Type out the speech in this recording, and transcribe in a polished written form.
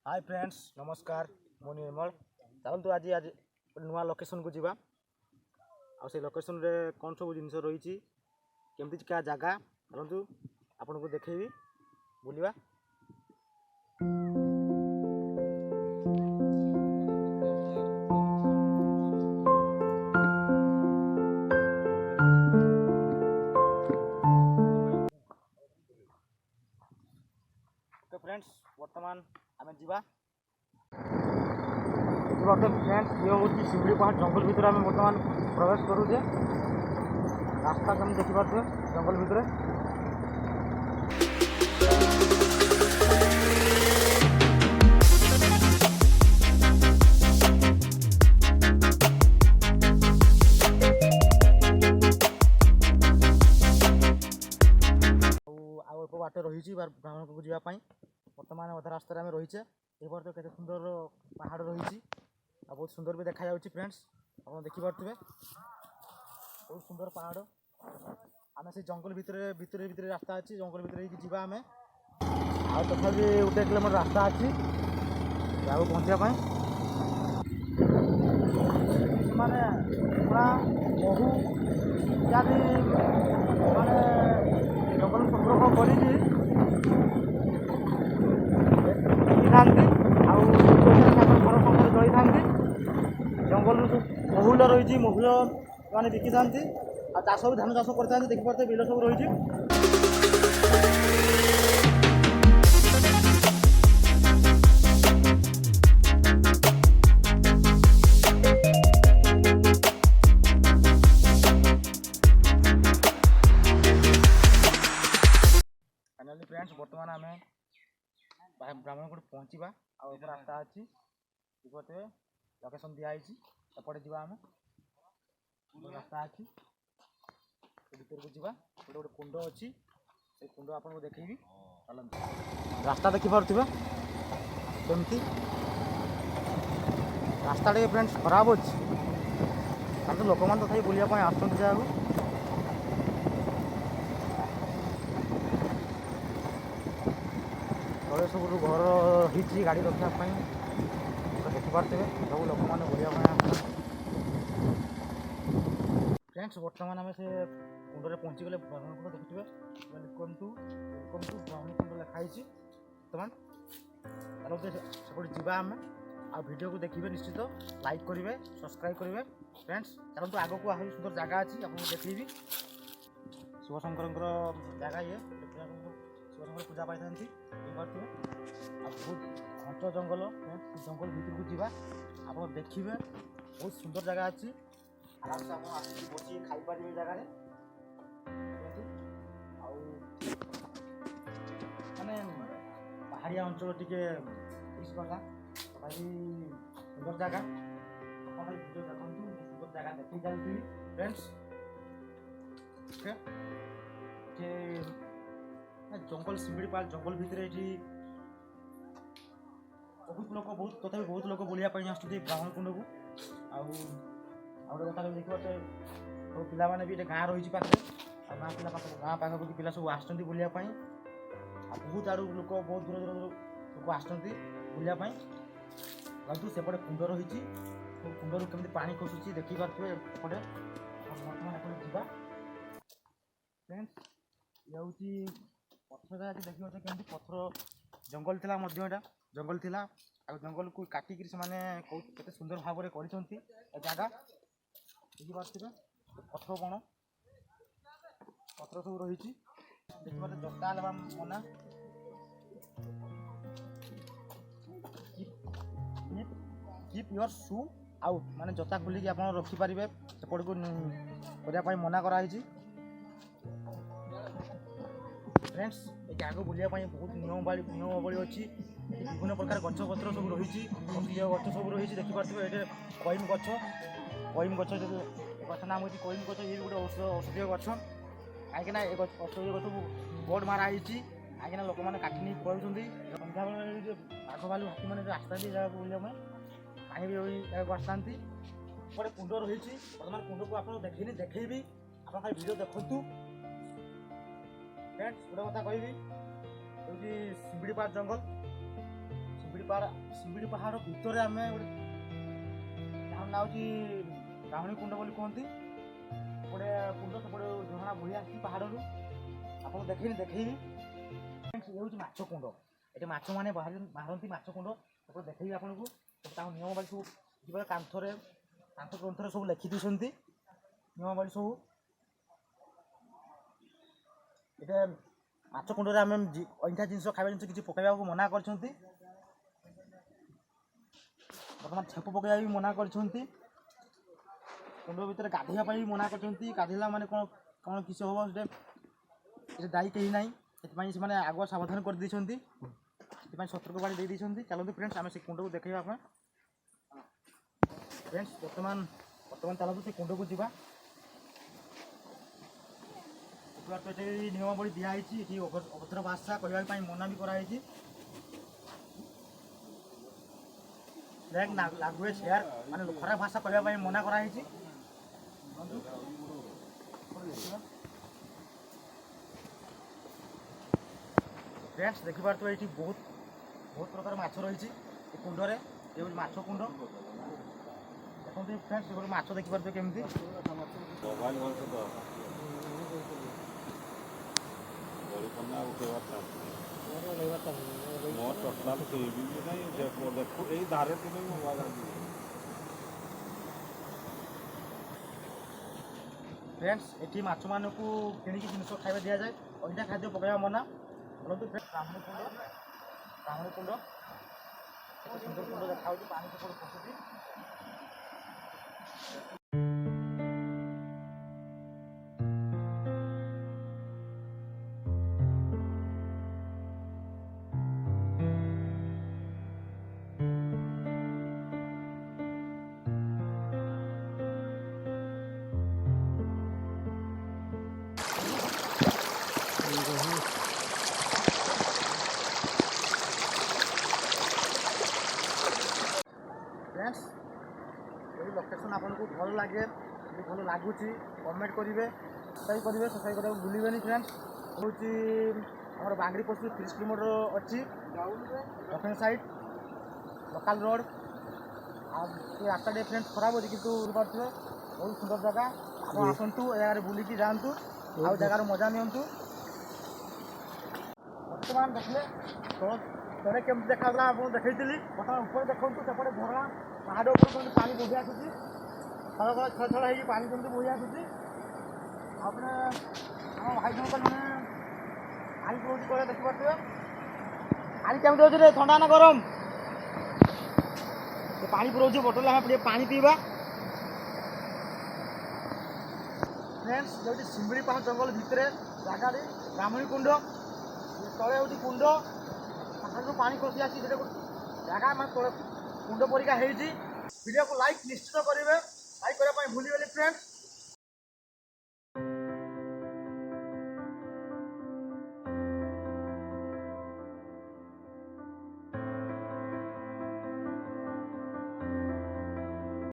Hi friends नमस्कार मो निर्मल चलतु आज आज नुआ लोकेशन को जीवा आ से लोकेशन रे कौन सब जिन रही केमती क्या जगह चलतु आपन को देखेबी बुलिवा तो फ्रेंड्स वर्तमान आम जीवा फ्रेंड्स ये हूँ शिवड़ी पहाड़ जंगल भितर आम बर्तमान प्रवेश करुचे रास्ता कम देखिपे जंगल भितर बाटे रही ब्राह्मण को जावाई बर्तमान अधा रास्तार आम रहीचे ये तो केते सुंदर पहाड़ रही बहुत सुंदर भी देखा जाउछि फ्रेंड्स आप देखिपे बहुत सुंदर पहाड़ आम से जंगल भितर भितर भितर रास्ता अच्छी जंगल भितर जीवा आम आ तथा 1 किलोमीटर रास्ता अच्छी पहुँचापी माने पूरा बहु इत्यादि माने जंगल संग्रह कर घर संगे चली था जंगल महुल रही महुल मैंने बिकी था चाष भी धान चाष करते देखिपे बिल सब रही फाइनाली फ्रेंड्स बर्तमान आम ब्राह्मण को पहुँचा आ रास्ता अच्छी देखते लोकेशन दिखाई एपटे जावा आम रास्ता अच्छी भर को जावा गोटे कुंड अच्छी से कुंड आपको देखी रास्ता देखिपे कमती रास्ता टे फ्रेंड्स खराब अच्छे लोक मैंने तथा बुलापी आसुँच जगह तले सब घर रही गाड़ी रखापी देखिपे सब लोक मैंने बुलापी फ्रेंड्स बर्तमान आम से कुंड में पहुँची गले ब्राह्मण कुंड देखिए वेलकम टू ब्राह्मण कुंड लिखाई बर्तमान सेपटे जावा आम आ वीडियो को देखिए निश्चित लाइक करेंगे सब्सक्राइब करेंगे फ्रेंड्स चलते आग को आहरी सुंदर जगह अच्छी आपको देखी शिवशंकर जगह ये शिवशंकर पूजा पाई था बहुत घंट जंगल जंगल भीतर को जावा आप देखिए बहुत सुंदर जगह अच्छी आराम से आप बस खाईपर जगह माने पहाड़िया अंचल टी करला भाई सुंदर जगह वीडियो देखु सुंदर जगह देखी चलती फ्रेंड्स जंगल शिमिड़ीपाल जंगल भितर ये बहुत लोग बहुत तथा बहुत लोग बुलापी आसुँच ब्राह्मण कुंड को आउटे कथा देखिए सब पिला माने भी गाँ रही पाखे गाँ पिला गाँ पाखापाखि पिला सब आसुँच बुलापी बहुत आड़ लोक बहुत दूर दूर लोक आसुँच बुलापी लगू सेपटे कुंड रही कुंड केमती पानी खसुची देखिपे एपटे बर्तमान एपटे जावा फ्रेंड्स ये हूँ पथर जगह देखिए केमती पथर जंगल थिला यहाँ जंगल थिला आ जंगल को काटिक केते सुंदर भाव में कर जगह देखिपे पथर कौन पथर सब रही देखिए जता लगा मना कीप योर शू आउट माने जता खोलिक आप रखिपारे सेपट को करने मना कराई फ्रेंड्स ये आग बुलापी बहुत नियमावली अच्छी विभिन्न प्रकार गछ पत्र सब रही औषधीय गछ सब रही देखिपे ये कईम गछ गछ नाम होती कईम गछ ये गोटे औषधीय गछ कहीं औषधीय गछ बोर्ड माराई कहीं लोक मैंने काटि नहीं पड़े सन्ध्या बेल बाघ भालू हाथी मैंने आसता जगह बुलापी पानी भी जगह आसता गोटे कुंड रही बर्तमान कुंड को आप देखी आप वीडियो देखु फ्रेंड्स गोटे कथा कहि शिमिड़ीपाल जंगल ଶିମିଳି ପାହାଡ଼ ଭିତରେ ଆମେ ଗୋଟେ ଯାହାର ନାଁ ହେଉଛି ବ୍ରାହ୍ମଣୀ କୁଣ୍ଡ ବୋଲି କୁହନ୍ତି। ଗୋଟେ କୁଣ୍ଡ ସେପଟେ ଝରଣା ବହି ଆସିଛି ପାହାଡ଼ରୁ, ଆପଣଙ୍କୁ ଦେଖେଇବି। ଇଏ ହେଉଛି ମାଛ କୁଣ୍ଡ, ଏଠି ମାଛମାନେ ବାହାରନ୍ତି ମାଛ କୁଣ୍ଡ, ସେପଟେ ଦେଖେଇବି ଆପଣଙ୍କୁ। ତାଙ୍କ ନିୟମାବଳୀ ସବୁ ଯିବା କାନ୍ଥ ଗ୍ରନ୍ଥରେ ସବୁ ଲେଖି ଦେଇଛନ୍ତି ନିୟମାବଳୀ ସବୁ। ଏଇଟା ମାଛ କୁଣ୍ଡରେ ଆମେ ଅଇଁଠା ଜିନିଷ ଖାଇବା ଜିନିଷ କିଛି ପକାଇବାକୁ ମନା କରିଛନ୍ତି। ବର୍ତ୍ତମାନ ଛେପ ପକାଇବା ବି ମନା କରିଛନ୍ତି। କୁଣ୍ଡ ଭିତରେ ଗାଧୋଇବା ପାଇଁ ବି ମନା କରିଛନ୍ତି। ଗାଧୋଇଲା ମାନେ କ'ଣ କିଛି ହେବ ସେଟା ଦାୟୀ କେହି ନାହିଁ। ସେଥିପାଇଁ ସେମାନେ ଆଗୁଆ ସାବଧାନ କରିଦେଇଛନ୍ତି, ସେଥିପାଇଁ ସତର୍କବାଣୀ ଦେଇଦେଇଛନ୍ତି। ଚାଲନ୍ତୁ ଫ୍ରେଣ୍ଡସ୍ ଆମେ ସେ କୁଣ୍ଡକୁ ଦେଖେଇବା ଆପଣ। ଫ୍ରେଣ୍ଡସ୍ ବର୍ତ୍ତମାନ ଚାଲନ୍ତୁ ସେ କୁଣ୍ଡକୁ ଯିବା। ଏଠି ନିୟମାବଳୀ ଦିଆହେଇଛି, ଏଠି ଅଭଦ୍ର ଭାଷା କହିବା ପାଇଁ ମନା ବି କରାହେଇଛି। ଲାଙ୍ଗୁଏଜ୍ ହେୟାର ମାନେ ଖରାପ ଭାଷା କହିବା ପାଇଁ ମନା କରାହେଇଛି। ଫ୍ରେଣ୍ଡସ୍ ଦେଖିପାରୁଥିବେ ଏଇଠି ବହୁତ ପ୍ରକାର ମାଛ ରହିଛି ଏ କୁଣ୍ଡରେ। ଏ ହେଉଛି ମାଛ କୁଣ୍ଡ। ଦେଖନ୍ତୁ ଫ୍ରେଣ୍ଡସ୍ ଗୋଟେ ମାଛ ଦେଖିପାରୁଥିବେ କେମିତି। ଫ୍ରେଣ୍ଡସ୍ ଏଠି ମାଛମାନଙ୍କୁ କିଣିକି ଜିନିଷ ଖାଇବା ଦିଆଯାଏ, ଅଇଁଠା ଖାଦ୍ୟ ପକାଇବା ମନା। ବୋଲନ୍ତୁ ବ୍ରାହ୍ମଣୀ କୁଣ୍ଡ କେତେ ସୁନ୍ଦର କୁଣ୍ଡ ଦେଖାଯାଉଛି, ପାଣି ସେପଟେ ପଶୁଛି। ଫ୍ରେଣ୍ଡସ୍ ଏଇ ଲୋକେସନ୍ ଆପଣଙ୍କୁ ଭଲ ଲାଗେ, ଯଦି ଭଲ ଲାଗୁଛି କମେଣ୍ଟ କରିବେ, ସବସ୍କ୍ରାଇବ୍ କରିବାକୁ ଭୁଲିବେନି। ଫ୍ରେଣ୍ଡସ୍ ହେଉଛି ଆମର ବାଙ୍ଗରି ପଶୁ 30 କିଲୋମିଟର ଅଛି ଦକ୍ଷିଣ ସାଇଡ଼୍ ଲୋକାଲ୍ ରୋଡ଼। ଆଉ ସେ ରାସ୍ତାଟେ ଫ୍ରେଣ୍ଡସ୍ ଖରାପ ଅଛି, କିନ୍ତୁ ବୁଝିପାରୁଥିବେ ବହୁତ ସୁନ୍ଦର ଜାଗା। ଆପଣ ଆସନ୍ତୁ, ଏ ଜାଗାରେ ବୁଲିକି ଯାଆନ୍ତୁ, ଆଉ ଜାଗାର ମଜା ନିଅନ୍ତୁ। ବର୍ତ୍ତମାନ ଦେଖିଲେ ତଳେ କେମିତି ଦେଖାଯାଉଥିଲା ଆପଣଙ୍କୁ ଦେଖେଇଥିଲି। ବର୍ତ୍ତମାନ ଉପରେ ଦେଖନ୍ତୁ, ସେପଟେ ଝରଣା ପାହାଡ଼ ଉପରୁ କେମିତି ପାଣି ବୋହି ଆସୁଛି, ଛଳ ହେଇକି ପାଣି କେମିତି ବୋହି ଆସୁଛି। ତାପରେ ଆମ ଭାଇ ଜଣକ ଜଣେ ପାଣି ପିଉଛି ତଳେ ଦେଖିପାରୁଥିବେ। ପାଣି କେମିତି ହେଉଛି ରେ, ଥଣ୍ଡା ନା ଗରମ? ସେ ପାଣି ପୁରଉଛି ବୋଟଲରେ, ଆମେ ଟିକେ ପାଣି ପିଇବା। ଫ୍ରେଣ୍ଡସ୍ ହେଉଛି ଶିମିଳି ପାହାଡ଼ ଜଙ୍ଗଲ ଭିତରେ ଜାଗାଟି ବ୍ରାହ୍ମଣୀ କୁଣ୍ଡ। ତଳେ ହେଉଛି କୁଣ୍ଡ, ପାହାଡ଼ରୁ ପାଣି ଖସି ଆସିଛି, ସେଟା ଜାଗା ମାନେ ତଳେ କୁଣ୍ଡ ପରିକା ହେଇଛି। ଭିଡ଼ିଓକୁ ଲାଇକ୍ ନିଶ୍ଚିତ କରିବେ, ଲାଇକ୍ କରିବା ପାଇଁ ଭୁଲିବେନି ଫ୍ରେଣ୍ଡସ୍।